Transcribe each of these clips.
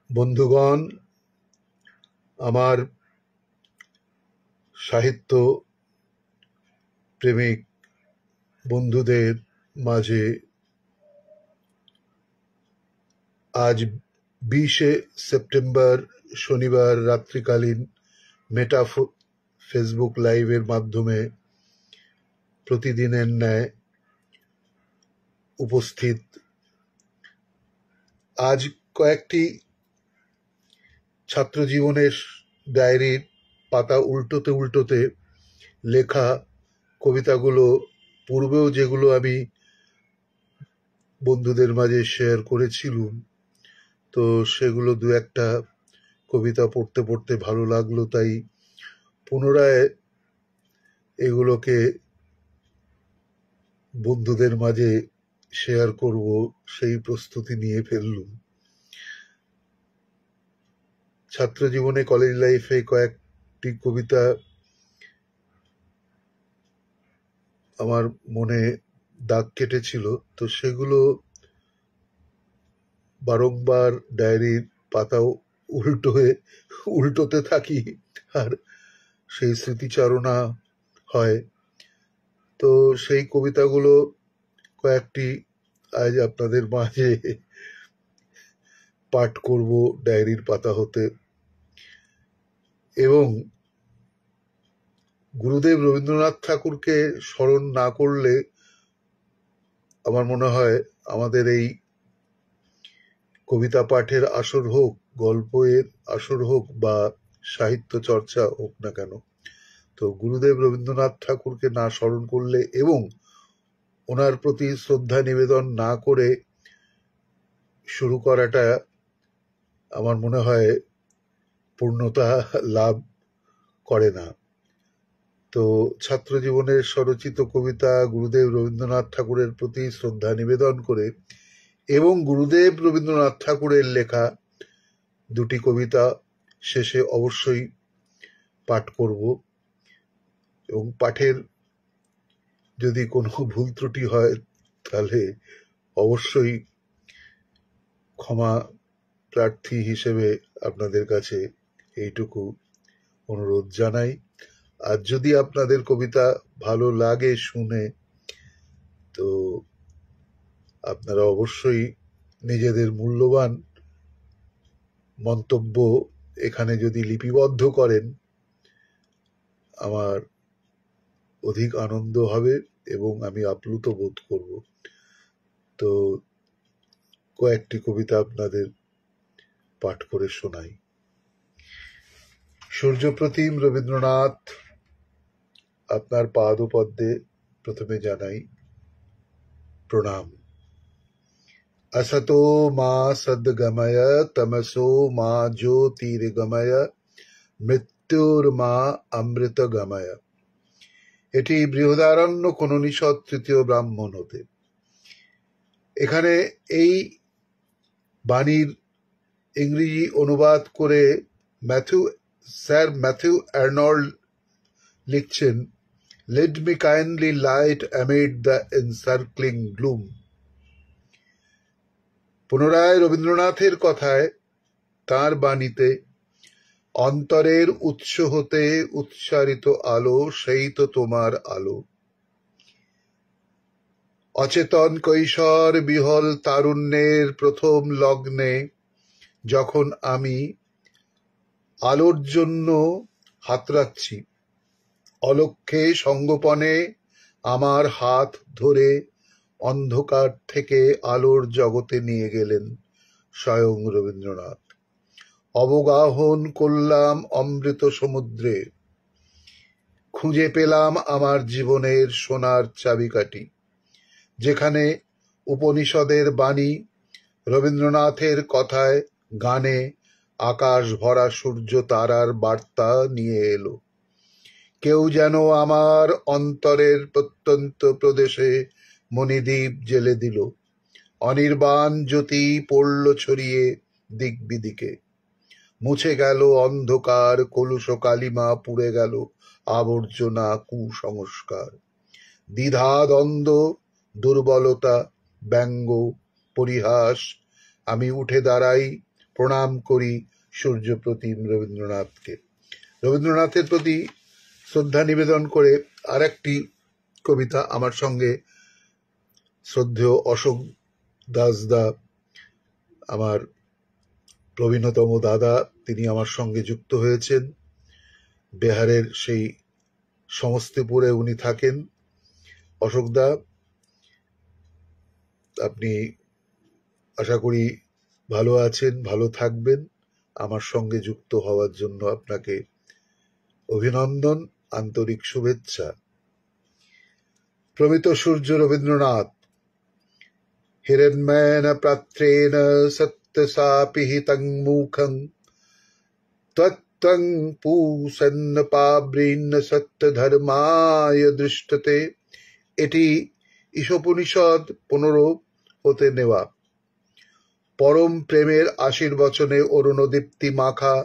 বন্ধুগণ, আমার সাহিত্য প্রেমিক বন্ধুদের মাঝে আজ 20শে সেপ্টেম্বর শনিবার রাত্রিকালীন মেটা ফেসবুক লাইভের মাধ্যমে প্রতিদিনের ন্যায় উপস্থিত। আজ কয়েকটি ছাত্রজীবনের ডায়েরির পাতা উল্টোতে উল্টোতে লেখা কবিতাগুলো, পূর্বেও যেগুলো আমি বন্ধুদের মাঝে শেয়ার করেছিলুম, তো সেগুলো দু একটা কবিতা পড়তে পড়তে ভালো লাগলো, তাই পুনরায় এগুলোকে বন্ধুদের মাঝে শেয়ার করব, সেই প্রস্তুতি নিয়ে ফেললুম। ছাত্র জীবনে, কলেজ লাইফে কয়েকটি কবিতা আমার মনে দাগ কেটেছিল, তো সেগুলো বারংবার ডায়েরির পাতাও উল্টোতে থাকি, আর সেই স্মৃতিচারণা হয়। তো সেই কবিতাগুলো কয়েকটি আজ আপনাদের মাঝে পাঠ করব ডায়েরির পাতা হতে। এবং গুরুদেব রবীন্দ্রনাথ ঠাকুরকে স্মরণ না করলে আমার মনে হয় আমাদের এই কবিতা পাঠের আসর হোক, গল্পের আসর হোক, বা সাহিত্য চর্চা হোক না কেন, তো গুরুদেব রবীন্দ্রনাথ ঠাকুরকে না স্মরণ করলে এবং ওনার প্রতি শ্রদ্ধা নিবেদন না করে শুরু করাটা আমার মনে হয় পূর্ণতা লাভ করে না। তো ছাত্র জীবনের স্বরচিত কবিতা গুরুদেব রবীন্দ্রনাথ ঠাকুরের প্রতি শ্রদ্ধা নিবেদন করে এবং গুরুদেব রবীন্দ্রনাথ ঠাকুরের লেখা দুটি কবিতা শেষে অবশ্যই পাঠ করব। এবং পাঠের যদি কোনো ভুল ত্রুটি হয় তাহলে অবশ্যই ক্ষমা প্রার্থী হিসেবে আপনাদের কাছে এইটুকু অনুরোধ জানাই। আর যদি আপনাদের কবিতা ভালো লাগে শুনে, তো আপনারা অবশ্যই নিজেদের মূল্যবান মন্তব্য এখানে যদি লিপিবদ্ধ করেন, আমার অধিক আনন্দ হবে এবং আমি আপ্লুত বোধ করব। তো কয়েকটি কবিতা আপনাদের পাঠ করে শোনাই। সূর্যপ্রতিম রবীন্দ্রনাথ, আপনার পাদপদ্মে প্রথমে জানাই প্রণাম। असतो मा सद्गमय तमसो मा ज्योतिर्गमय মৃত্যুর্মা অমৃত গময়। এটি বৃহদারণ্যক উপনিষদ তৃতীয় ব্রাহ্মণ হতে। এখানে এই বাণীর ইংরেজি অনুবাদ করে স্যার ম্যাথিউ আর্নল্ড লিখছেন, Let me kindly light amid the encircling gloom. পুনরায় রবীন্দ্রনাথের কথায়, তাঁর বাণীতে, অন্তরের উৎস হতে উৎসারিত আলো, সেই তো তোমার আলো। অচেতন কৈশোর বিহল তারুণ্যের প্রথম লগ্নে যখন আমি আলোর জন্য হাতড়াচ্ছি, অলক্ষ্যে সঙ্গোপনে আমার হাত ধরে অন্ধকার থেকে আলোর জগতে নিয়ে গেলেন স্বয়ং রবীন্দ্রনাথ। অবগাহন করলাম অমৃত সমুদ্রে, খুঁজে পেলাম আমার জীবনের সোনার চাবিকাঠি, যেখানে উপনিষদের বাণী রবীন্দ্রনাথের কথায় গানে আকাশ ভরা সূর্য তারার বার্তা নিয়ে এলো। কেউ যেন আমার অন্তরের প্রত্যন্ত প্রদেশে মণিদ্বীপ জেলে দিল। অনির্বাণ জ্যোতি পড়ল ছড়িয়ে দিক বিদিকে, মুছে গেল অন্ধকার, কলুষ কালিমা পুড়ে গেল আবর্জনা কুসংস্কার। দ্বিধা দ্বন্দ্ব, দুর্বলতা, ব্যঙ্গ, পরিহাস, আমি উঠে দাঁড়াই প্রণাম করি সূর্যপ্রতিম রবীন্দ্রনাথকে। রবীন্দ্রনাথের প্রতি শ্রদ্ধা নিবেদন করে আর একটি কবিতা আমার সঙ্গে শ্রদ্ধেয় অশোক দাসদা, আমার প্রবীণতম দাদা, তিনি আমার সঙ্গে যুক্ত হয়েছেন। বিহারের সেই সমস্তিপুরে উনি থাকেন। অশোকদা, আপনি আশা করি ভালো আছেন, ভালো থাকবেন। আমার সঙ্গে যুক্ত হওয়ার জন্য আপনাকে অভিনন্দন, আন্তরিক শুভেচ্ছা। প্রমিত সূর্য রবীন্দ্রনাথ। হিরণ্ময়েন প্রাত্রেণ সত্যসাপিহিতং মুখং ত্বত্ত্বং পূষন্ন পাবৃন্ন সত্যধর্মায় দৃষ্টতে। এটি ঈশোপনিষদ 15 হতে নেওয়া। পরম প্রেমের আশীর্বচনে অরুণদীপ্তি মাখা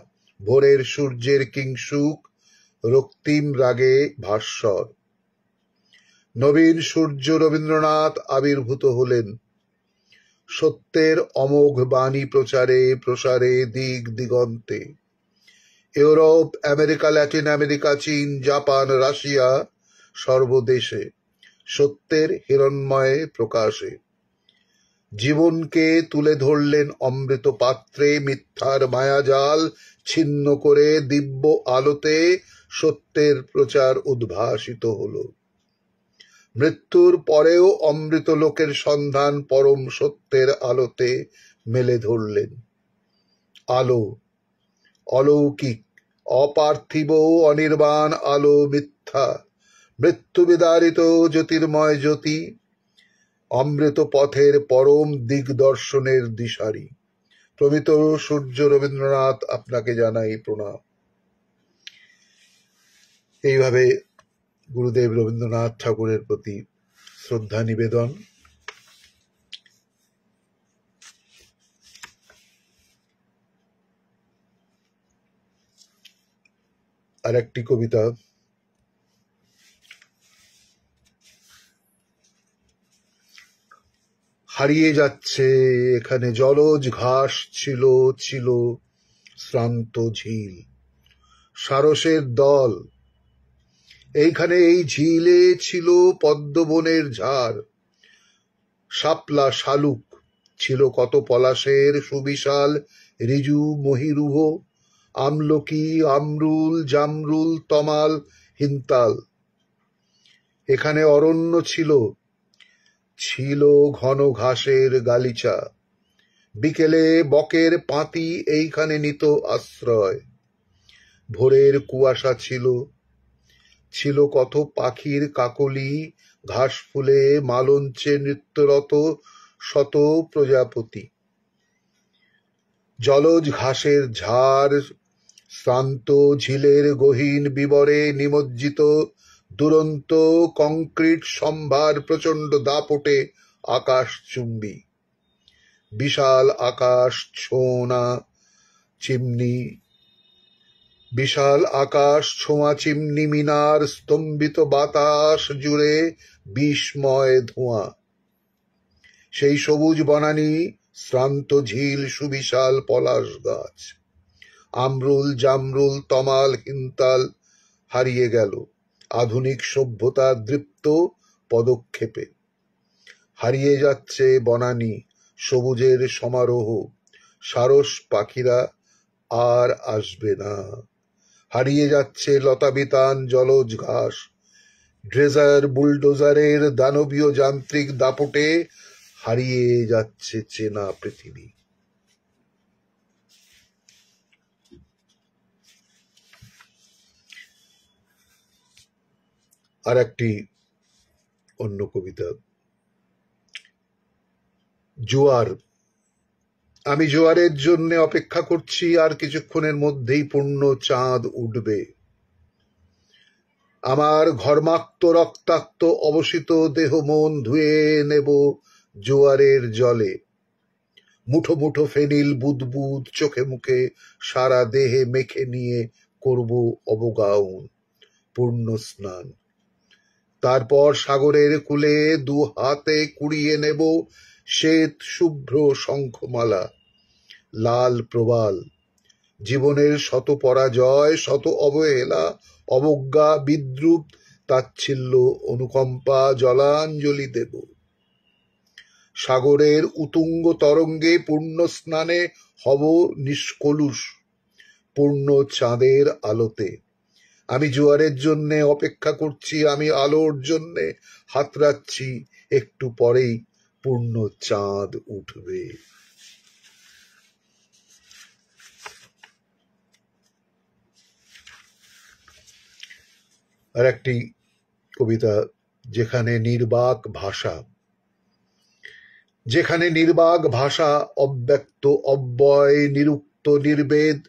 ভোরের সূর্যের কিংসুক রক্তিম রাগে ভাস্বর। নবীন সূর্য রবীন্দ্রনাথ আবির্ভূত হলেন। সত্যের অমোঘ বাণী প্রচারে প্রসারে দিক দিগন্তে। ইউরোপ, আমেরিকা, ল্যাটিন আমেরিকা, চীন, জাপান, রাশিয়া সর্বদেশে সত্যের হিরণ্ময় প্রকাশে। জীবনকে তুলে ধরলেন অমৃত পাত্রে, মিথ্যার মায়াজাল ছিন্ন করে দিব্য আলোতে সত্যের প্রচার উদ্ভাসিত হল। মৃত্যুর পরেও অমৃত লোকের সন্ধান পরম সত্যের আলোতে মেলে ধরলেন। আলো, অলৌকিক, অপার্থিব, অনির্বাণ আলো, মিথ্যা, মৃত্যু বিদারিত জ্যোতির্ময় জ্যোতি, অমৃত পথের পরম দিগদর্শনের দিশারি। প্রমিত সূর্য রবীন্দ্রনাথ, আপনাকে জানাই প্রণাম। এইভাবে গুরুদেব রবীন্দ্রনাথ ঠাকুরের প্রতি শ্রদ্ধা নিবেদন। আর একটি কবিতা। হারিয়ে যাচ্ছে এখানে জলজ ঘাস ছিল ছিল শ্রান্ত ঝিল, সারসের দল। এইখানে এই ঝিলে ছিল পদ্মবনের ঝাড়, শাপলা শালুক, ছিল কত পলাশের সুবিশাল ঋজু মহিরুহ, আমলকি, আমরুল, জামরুল, তমাল, হিন্তাল। এখানে অরণ্য ছিল, ছিল ঘন ঘাসের গালিচা। বিকেলে বকের পাঁতি এইখানে নিত আশ্রয়। ভোরের কুয়াশা ছিল, ছিল কত পাখির কাকলি, ঘাস ফুলে মালঞ্চে নৃত্যরত শত প্রজাপতি। জলজ ঘাসের ঝাড়, শ্রান্ত ঝিলের গহীন বিবরে নিমজ্জিত দুরন্ত কংক্রিট সম্ভার প্রচণ্ড দাপটে আকাশ চুম্বি। বিশাল আকাশ ছোঁয়া চিমনি, বিশাল আকাশ ছোঁয়া চিমনি মিনার, স্তম্ভিত বাতাস জুড়ে বিস্ময় ধোঁয়া। সেই সবুজ বনানী, শ্রান্ত ঝিল, সুবিশাল পলাশ গাছ, আমরুল, জামরুল, তমাল, হিন্তাল হারিয়ে গেল আধুনিক সভ্যতার দৃপ্ত পদক্ষেপে। হারিয়ে যাচ্ছে বনানী, সবুজের সমারোহ, সারস পাখিরা আর আসবে না। হারিয়ে যাচ্ছে লতাবিতান, জলজ ঘাস, ড্রেজার বুলডোজারের দানবীয় যান্ত্রিক দাপটে হারিয়ে যাচ্ছে চেনা পৃথিবী। আর একটি অন্য কবিতা। জোয়ার। আমি জোয়ারের জন্য অপেক্ষা করছি, আর কিছুক্ষণের মধ্যেই পূর্ণ চাঁদ উঠবে। আমার ঘর্মাক্ত রক্তাক্ত অবসিত দেহ মন ধুয়ে নেব জোয়ারের জলে। মুঠো মুঠো ফেনিল বুদবুদ চোখে মুখে সারা দেহে মেখে নিয়ে করব অবগাউন, পূর্ণ স্নান। তারপর সাগরের কূলে দু হাতে কুড়িয়ে নেব শ্বেত শুভ্র শঙ্খমালা। লাল প্রবাল। জীবনের শত পরাজয়, শত অবহেলা, অবজ্ঞা, বিদ্রুপ, তাচ্ছিল্য, অনুকম্পা, জলাঞ্জলি দেব। সাগরের উতুঙ্গ তরঙ্গে পূর্ণ স্নানে হব নিষ্কলুষ পূর্ণ চাঁদের আলোতে। আমি জোয়ারের জন্যে অপেক্ষা করছি, আমি আলোর জন্যে হাতড়াচ্ছি, একটু পরেই পূর্ণ চাঁদ উঠবে। আর একটি কবিতা, যেখানে নির্বাক ভাষা, যেখানে নির্বাক ভাষা, অব্যক্ত অব্যয়, নিরুক্ত নির্বেদ,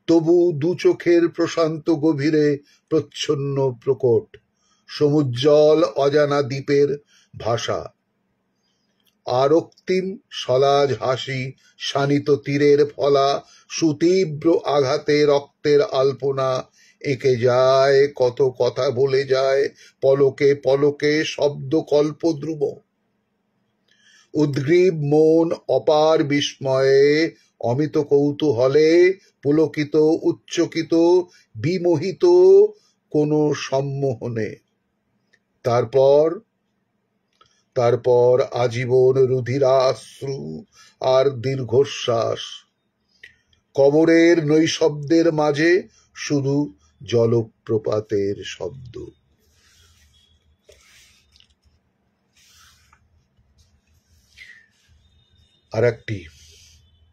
তবু দু চোখের প্রশান্ত গভীরে প্রচ্ছন্ন প্রকট সমুজ্জ্বল অজানা দ্বীপের ভাষা। আর অক্তিম সলাজ হাসি, শানিত তীরের ফলা, সুতীব্র আঘাতে রক্তের আলপনা এঁকে যায়, কত কথা বলে যায়, পলকে পলকে শব্দ কল্পদ্রুম। উদ্গ্রীব মন অপার বিস্ময়ে, অমিত কৌতূহলে পুলকিত, উচ্চকিত, বিমোহিত কোন সম্মোহনে। তারপর আজীবন রুধিরাশ্রু আর দীর্ঘশ্বাস। কবরের নৈশব্দের মাঝে শুধু জলপ্রপাতের শব্দ। আর একটি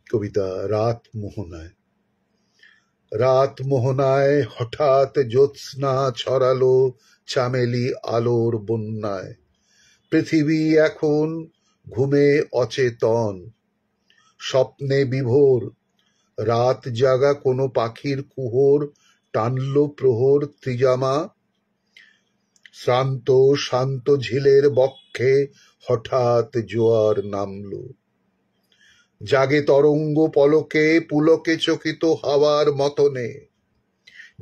কবিতা, রাত মোহনায়। রাত মোহনায় হঠাৎ জ্যোৎস্না ছড়ালো চামেলি আলোর বন্যায়। পৃথিবী এখন ঘুমে অচেতন, স্বপ্নে বিভোর। রাত জাগা কোনো পাখির কুহর টানল প্রহর ত্রিজামা। শ্রান্ত শান্ত ঝিলের বক্ষে হঠাৎ জোয়ার নামল। জাগে তরঙ্গ পলকে পুলকে চকিত হাওয়ার মতনে।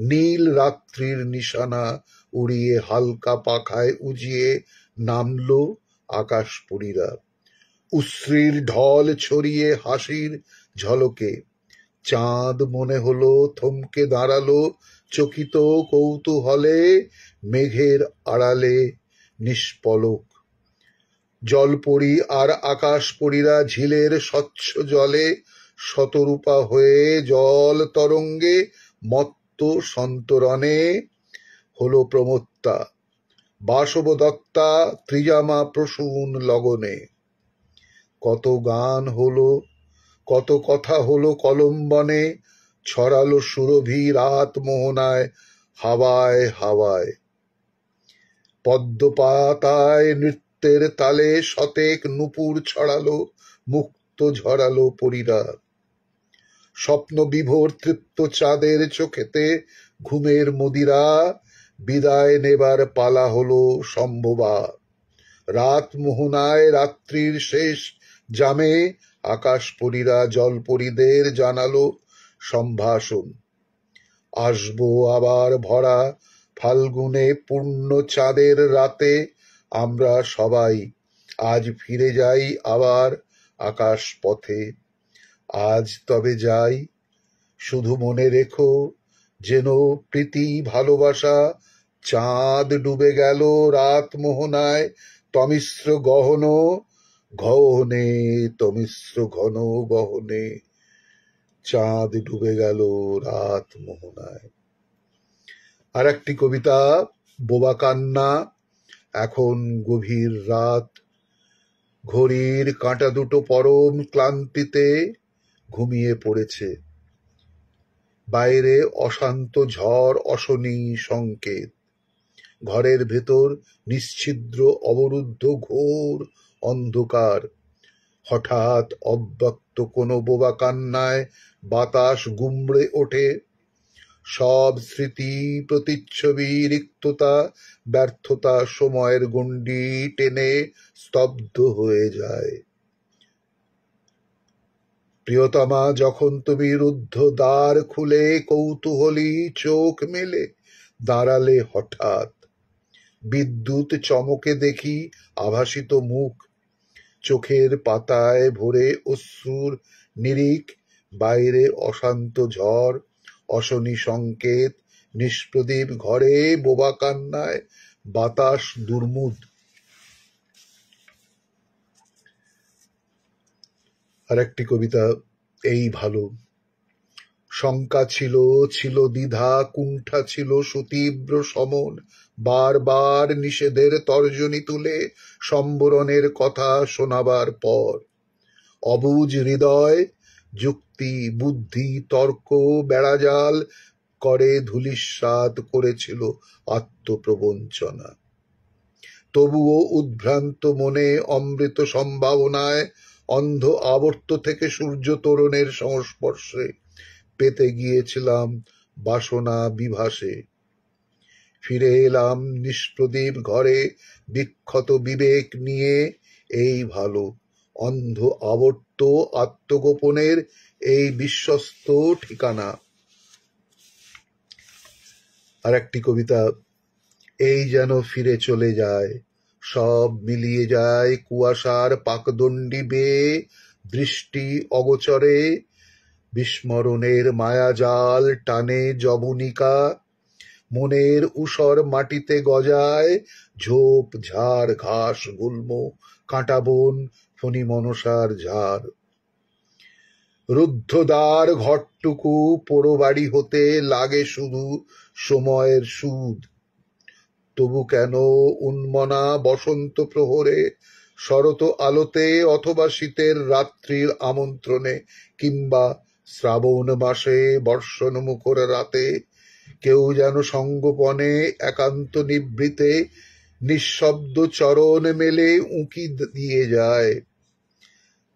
নীল রাত্রির নিশানা উড়িয়ে হালকা পাখায় উজিয়ে নামল আকাশপুরীরা। উশ্রীর ঢল ছড়িয়ে হাসির ঝলকে চাঁদ মনে হলো থমকে দাঁড়ালো চকিত কৌতূহলে মেঘের আড়ালে নিষ্পলক। জলপরী আর আকাশপরীরা ঝিলের স্বচ্ছ জলে শতরূপা হয়ে জল তরঙ্গে মত্ত সন্তরণে হলো প্রমত্তা। বাসব দত্তা ত্রিজামা প্রসূন লগনে। কত গান হলো, কত কথা হলো কলম্বনে, ছড়ালো সুরভি রাত মোহনায় হাওয়ায় হাওয়ায়। পদ্ম পাতায় নৃত্যের তালে শতেক নূপুর ছড়ালো, মুক্ত ঝরালো পরীরা। স্বপ্ন বিভোর তৃপ্ত চাঁদের চোখেতে ঘুমের মদিরা। বিদায় নেবার পালা হলো সম্ভবা। রাত মোহনায় রাত্রির শেষ জামে আকাশপরীরা জলপরীদের জানালো সম্ভাষণ। আসবো আবার ভরা ফাল্গুনে পূর্ণ চাঁদের রাতে, আমরা সবাই আজ ফিরে যাই আবার আকাশ পথে। আজ তবে যাই, শুধু মনে রেখো যেন প্রীতি ভালোবাসা। চাঁদ ডুবে গেল রাত মোহনায় তমিশ্র গহন গহনে, তমিশ্র ঘন গহনে। চাঁদ ডুবে গেল রাত মোহনায়। আর একটি কবিতা, বোবা কান্না। এখন গভীর রাত, ঘড়ির কাঁটা দুটো পরম ক্লান্তিতে ঘুমিয়ে পড়েছে। বাইরে অশান্ত ঝড়, অশনি সংকেত। ঘরের ভেতর নিশ্ছিদ্র অবরুদ্ধ ঘোর অন্ধকার। হঠাৎ অব্যক্ত কোনো বোবা কান্নায় বাতাস গুমড়ে ওঠে। সব স্মৃতি প্রতিচ্ছবি, রিক্ততা, ব্যর্থতা সময়ের গণ্ডি টেনে স্তব্ধ হয়ে যায়। প্রিয়তমা, যখন তুমি রুদ্ধ দ্বার খুলে কৌতূহলী চোখ মেলে দাঁড়ালে হঠাৎ, বিদ্যুৎ চমকে দেখি আভাসিত মুখ। চোখের পাতায় ভরে অশ্রুর নিরিখ, বাইরে অশান্ত ঝড়, অশনি সংকেত, নিষ্প্রদীপ ঘরে বোবা কান্নায় বাতাস দুর্মুদ। আর একটি কবিতা এই ভালো। শঙ্কা ছিল, ছিল দ্বিধা, কুণ্ঠা ছিল সুতীব্র সমন, বারবার নিষেধের তর্জনী তুলে সম্বরণের কথা শোনাবার পর অবুঝ হৃদয় যুক্তি বুদ্ধি তর্ক বেড়াজাল করে ধূলিসাৎ করেছিল আত্মপ্রবঞ্চনা। তবুও উদ্ভ্রান্ত মনে অমৃত সম্ভাবনায় অন্ধ আবর্ত থেকে সূর্য তোরণের সংস্পর্শে পেতে গিয়েছিলাম বাসনা বিভাসে। ফিরে এলাম নিষ্প্রদীপ ঘরে বিক্ষত বিবেক নিয়ে, এই ভালো। অন্ধ আবর্ত আত্মগোপনের এই বিশ্বস্ত ঠিকানা। আর একটি কবিতা, এই যেন ফিরে চলে যায়, সব মিলিয়ে যায় কুয়াশার পাকদণ্ডী বেয়ে, দৃষ্টি অগোচরে বিস্মরণের মায়াজাল টানে যবনিকা, মনের ঊষর মাটিতে গজায় ঝোপ ঝাড় ঘাস গুল্ম কাঁটাবন ফণি মনসার ঝাড়। রুদ্ধদ্বার ঘরটুকু পোড়ো বাড়ি হতে লাগে শুধু সময়ের সুদ। তবু কেন উন্মনা বসন্ত প্রহরে, শরৎ আলোতে অথবা শীতের রাত্রির আমন্ত্রণে, কিংবা শ্রাবণ মাসে বর্ষণ মুখর রাতে কেউ যেন সঙ্গোপনে একান্ত নিভৃতে নিঃশব্দ চরণ মেলে উঁকি দিয়ে যায়।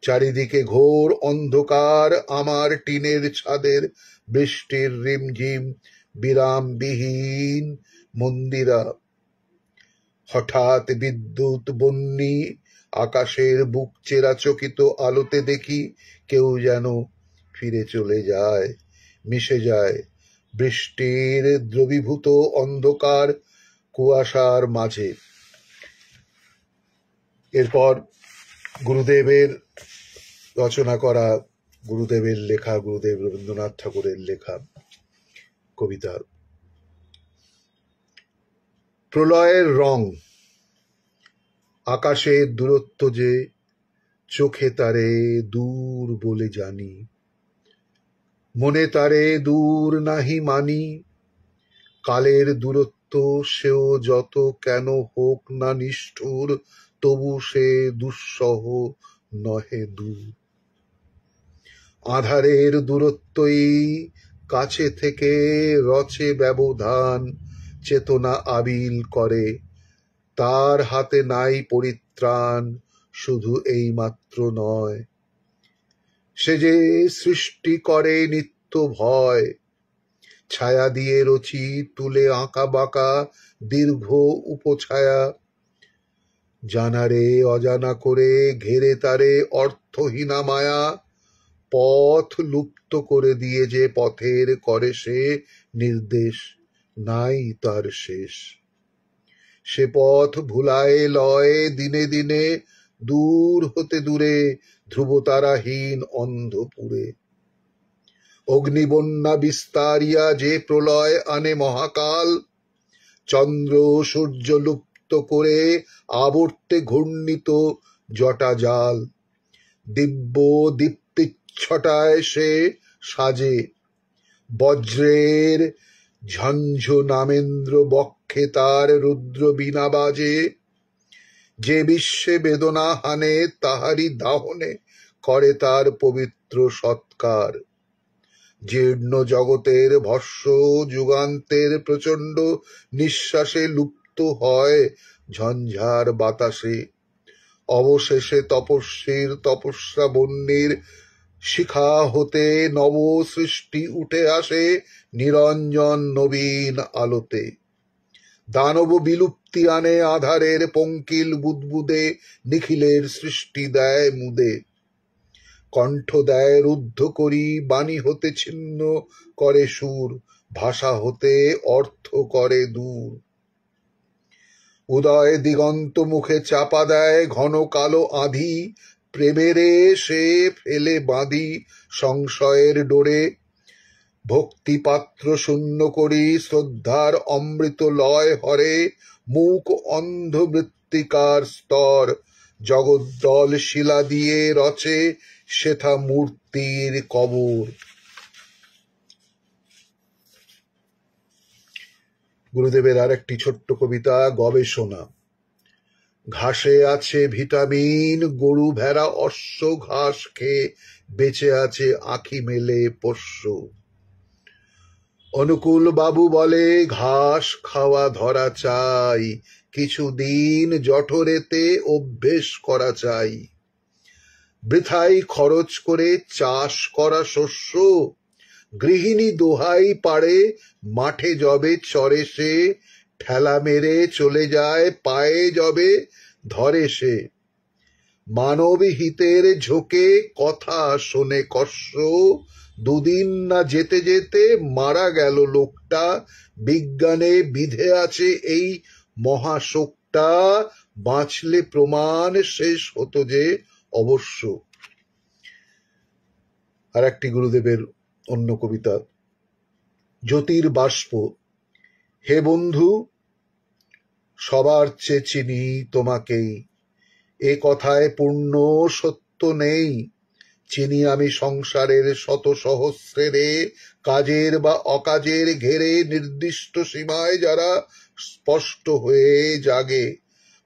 চারিদিকে ঘোর অন্ধকার, আমার টিনের ছাদের বৃষ্টির রিমঝিম বিরামবিহীন মন্দিরা। হঠাৎ বিদ্যুৎ বন্যি আকাশের বুক চেরা চকিত আলোতে দেখি কেউ যেন ফিরে চলে যায়, মিশে যায় বৃষ্টির দ্রবীভূত অন্ধকার কুয়াশার মাঝে। এরপর গুরুদেবের রচনা করা, গুরুদেবের লেখা, গুরুদেব রবীন্দ্রনাথ ঠাকুরের লেখা কবিতা। প্রলয়ের রং। আকাশের দূরত্ব যে চোখে তারে দূর বলে জানি, মনে তারে দূর নাহি মানি। কালের দূরত্ব সেও যত কেন হোক না নিষ্ঠুর, তবু সে দুঃসহ নহে দূর। আঁধারের দূরত্বই কাছে থেকে রচে ব্যবধান, চেতনা আবিল করে, তার হাতে নাই পরিত্রাণ। শুধু এই মাত্র নয়, সে যে সৃষ্টি করে নিত্য ভয়, ছায়া দিয়ে রচি তুলে আঁকা বাঁকা দীর্ঘ উপছায়া। জানারে অজানা করে ঘেরে তারে অর্থহীনা মায়া, পথ লুপ্ত করে দিয়ে যে পথের করে সে নির্দেশ, নাই তার শেষ। সে পথ ভুলায় লয় দিনে দিনে, দূর হতে দূরে ধ্রুবতারাহীন অন্ধপুরে। অগ্নিবন্যা বিস্তারিয়া যে প্রলয় আনে মহাকাল, চন্দ্র সূর্য লুপ্ত করে আবর্তে ঘূর্ণিত জটা জাল। দিব্য দীপ্তিচ্ছটায় সে সাজে, বজ্রের ঝঞ্ঝ নামেন্দ্র বক্ষে তার রুদ্র বীণা বাজে। যে বিশ্বে বেদনা হানে তাহারি দাহনে করে তার পবিত্র সৎকার। জীর্ণ জগতের ভস্য যুগান্তের প্রচণ্ড নিঃশ্বাসে লুপ্ত হয় ঝঞ্ঝার বাতাসে। অবশেষে তপস্বীর তপস্যা বন্যের শিখা হতে নব সৃষ্টি উঠে আসে নিরঞ্জন নবীন আলোতে। দানব বিলুপ্তি আনে আধারের পঙ্কিল বুদবুদে, নিখিলের সৃষ্টি দেয় মুদে। কণ্ঠ দেয় রুদ্ধ করি, বাণী হতে ছিন্ন করে সুর, ভাষা হতে অর্থ করে দূর। উদয় দিগন্ত মুখে চাপা দেয় ঘন কালো আঁধি, প্রেমেরে সে ফেলে বাঁধি সংশয়ের ডোরে, ভক্তিপাত্র শূন্য করি শ্রদ্ধার অমৃত লয় হরে, মুখ অন্ধ মৃত্তিকার স্তর জগদ্দল শিলা দিয়ে রচে সেথা মূর্তির কবর। গুরুদেবের আর একটি ছোট্ট কবিতা, গবেষণা। ঘাসে আছে ভিটামিন, গরু ভেড়া অশ্ব ঘাস খেয়ে বেঁচে আছে আঁখি মেলে পোষ্য। অনুকূল বাবু বলে ঘাস খাওয়া ধরা চাই, কিছুদিন জঠরেতে অভ্যেস করা চাই। বৃথাই খরচ করে চাষ করা শস্য, গৃহিণী দোহাই পাড়ে মাঠে যবে চড়ে সে, ঠেলা মেরে চলে যায় পায়ে যবে ধরে সে। মানব হিতের ঝোঁকে কথা শোনে কর্ষ, দুদিন না যেতে যেতে মারা গেল লোকটা। বিজ্ঞানে বিধে আছে এই মহাশোকটা, বাঁচলে প্রমাণ শেষ হতো যে অবশ্য। আর একটি গুরুদেবের অন্য কবিতা, জ্যোতির বাষ্প। হে বন্ধু, সবার চেয়ে চিনি তোমাকেই, এ কথায় পূর্ণ সত্য নেই। চিনি আমি সংসারের শত সহস্রেরে, কাজের বা অকাজের ঘেরে নির্দিষ্ট সীমায় যারা স্পষ্ট হয়ে জাগে,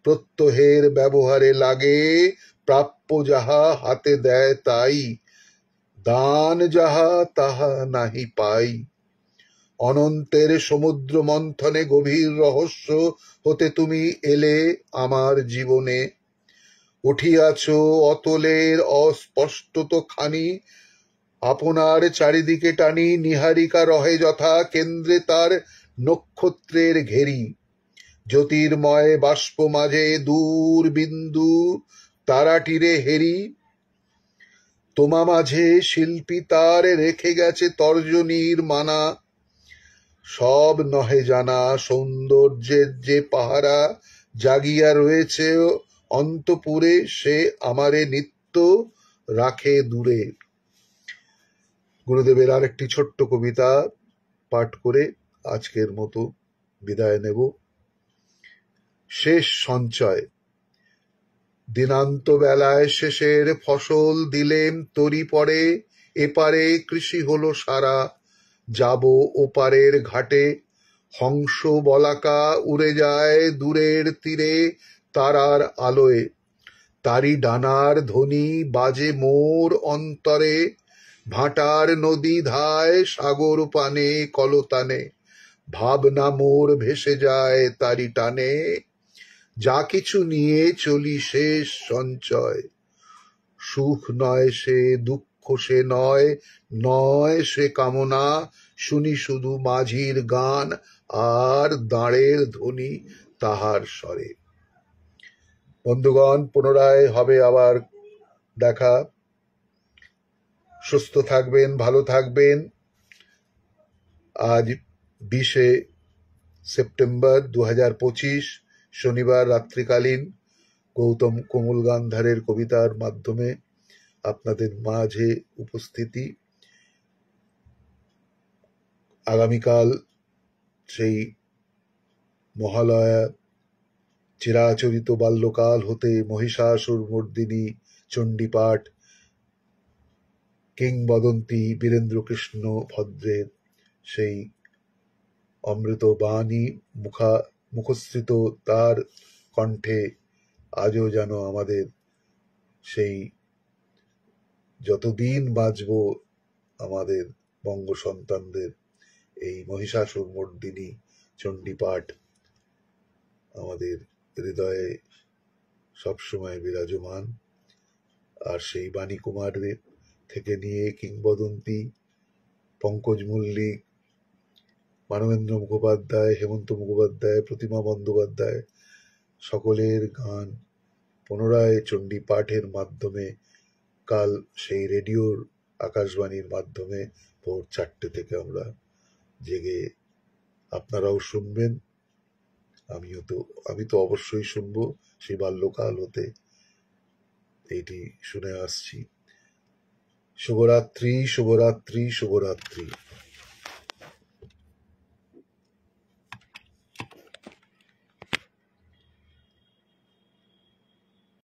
প্রত্যহের ব্যবহারে লাগে, প্রাপ্য যাহা হাতে দেয় তাই, দান যাহা তাহা নাহি পাই। অনন্তের সমুদ্র মন্থনে গভীর রহস্য হতে তুমি এলে আমার জীবনে। উঠিয়াছ অতলের অস্পষ্টত খানি, আপনার চারিদিকে টানি, নিহারিকা রহে যথা কেন্দ্রে তার নক্ষত্রের ঘেরি। জ্যোতির্ময় বাষ্প মাঝে দূর বিন্দু তারাটিরে হেরি, তোমা মাঝে শিল্পী তার রেখে গেছে তর্জনীর মানা। সব নহে জানা সৌন্দর্যের যে পাহারা জাগিয়া রয়েছে অন্তপুরে, সে আমারে নিত্য রাখে দূরে। গুরুদেবের আর একটি ছোট্ট কবিতা পাঠ করে আজকের মতো বিদায় নেব। শেষ সঞ্চয়। দিনান্ত বেলায় শেষের ফসল দিলেম তরি পরে, এপারে কৃষি হলো সারা, যাব ওপারের ঘাটে। হংস বলাকা উড়ে যায় দূরের তীরে তারার আলোয়, তারি ডানার ধ্বনি বাজে মোর অন্তরে। ভাটার নদী ধায় সাগর পানে কলতানে, ভাবনা মোর ভেসে যায় তারি টানে। যা কিছু নিয়ে চলি শেষ সঞ্চয়, সুখ নয় সে দুঃখ সে নয়, নয় সে কামনা। শুনি শুধু মাঝির গান আর দাঁড়ের ধ্বনি তাহার স্বরে। বন্ধুগণ, পুনরায় হবে আবার দেখা। সুস্থ থাকবেন, ভালো থাকবেন। আজ 20শে সেপ্টেম্বর 2025 শনিবার রাত্রিকালীন গৌতম কমল গান্ধারের কবিতার মাধ্যমে আপনাদের মাঝে উপস্থিতি। আগামীকাল সেই মহালয়া, চিরাচরিত বাল্যকাল হতে মহিষাসুর মর্দিনী চণ্ডীপাঠ, কিংবদন্তি বীরেন্দ্রকৃষ্ণ ভদ্রের সেই অমৃত বাণী মুখস্থিত তার কণ্ঠে আজও যেন আমাদের সেই যতদিন বাঁচব আমাদের বঙ্গ সন্তানদের এই মহিষাসুর মর্দিনী চণ্ডীপাঠ আমাদের হৃদয়ে সবসময় বিরাজমান। আর সেই বাণী কুমারদের থেকে নিয়ে কিংবদন্তি, পঙ্কজ মল্লিক, মানবেন্দ্র মুখোপাধ্যায়, হেমন্ত মুখোপাধ্যায়, প্রতিমা বন্দ্যোপাধ্যায় সকলের গান পুনরায় চণ্ডী পাঠের মাধ্যমে কাল সেই রেডিওর আকাশবাণীর মাধ্যমে ভোর 4টে থেকে আমরা জেগে আপনারাও শুনবেন। আমি তো অবশ্যই শুনবো সেই বাল্যকাল হতে। এইটি শুনে আসছি। শুভরাত্রি, শুভরাত্রি, শুভরাত্রি।